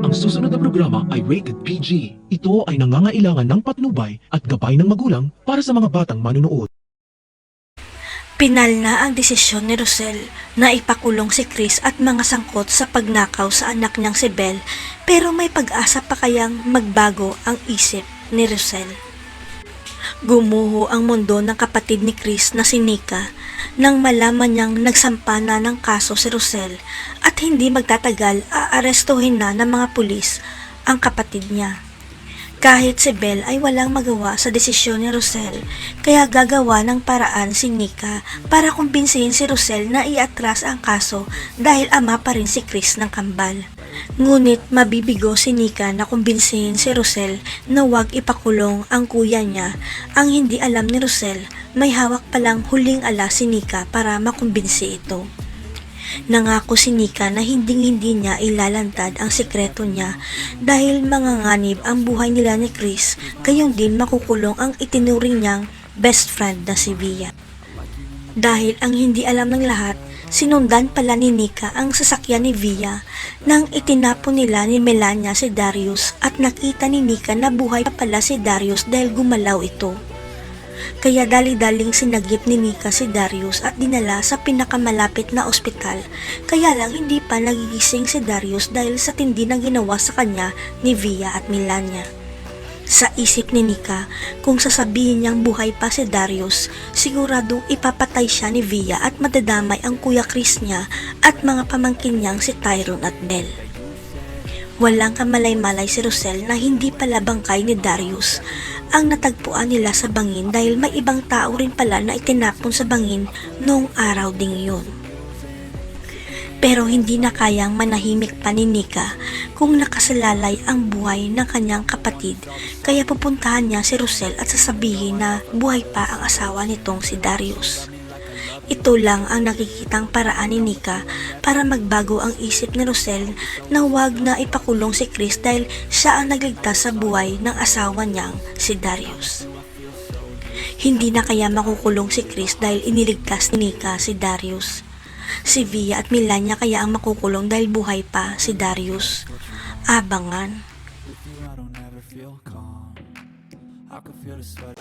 Ang susunod na programa ay rated PG. Ito ay nangangailangan ng patnubay at gabay ng magulang para sa mga batang manunood. Pinal na ang desisyon ni Rosel na ipakulong si Chris at mga sangkot sa pagnakaw sa anak niyang si Belle, pero may pag-asa pa kayang magbago ang isip ni Rosel. Gumuho ang mundo ng kapatid ni Chris na si Nika nang malaman niyang nagsampa na ng kaso si Rosel at hindi magtatagal aarestuhin na ng mga pulis ang kapatid niya. Kahit si Belle ay walang magawa sa desisyon ni Rosel, kaya gagawa ng paraan si Nika para kumbinsihin si Rosel na iatras ang kaso dahil ama pa rin si Chris ng kambal. Ngunit mabibigo si Nika na kumbinsihin si Rosel na huwag ipakulong ang kuya niya. Ang hindi alam ni Rosel, may hawak palang huling ala si Nika para makumbinsi ito. Nangako si Nika na hindi niya ilalantad ang sekreto niya dahil manganganib ang buhay nila ni Chris, gayon din makukulong ang itinuring niyang best friend na si Via. Dahil ang hindi alam ng lahat, sinundan pala ni Nika ang sasakyan ni Via nang itinapon nila ni Melania si Darius at nakita ni Nika na buhay pa pala si Darius dahil gumalaw ito. Kaya dali-daling sinagip ni Nika si Darius at dinala sa pinakamalapit na ospital, kaya lang hindi pa nagigising si Darius dahil sa tindi na ginawa sa kanya ni Via at Melania. Sa isip ni Nika, kung sasabihin niyang buhay pa si Darius, siguradong ipapatay siya ni Via at madadamay ang kuya Chris niya at mga pamangkin niyang si Tyrone at Belle. Walang kamalay-malay si Rosel na hindi pala bangkay ni Darius ang natagpuan nila sa bangin dahil may ibang tao rin pala na itinapon sa bangin noong araw ding yun. Pero hindi na kayang manahimik pa ni Nika kung nakasalalay ang buhay ng kanyang kapatid, kaya pupuntahan niya si Rosel at sasabihin na buhay pa ang asawa nitong si Darius. Ito lang ang nakikitang paraan ni Nika para magbago ang isip ni Rosel na huwag na ipakulong si Chris dahil siya ang nagligtas sa buhay ng asawa niyang si Darius. Hindi na kaya makukulong si Chris dahil iniligtas ni Nika si Darius. Si Via at Melania kaya ang makukulong dahil buhay pa si Darius. Abangan. I can feel the sweat.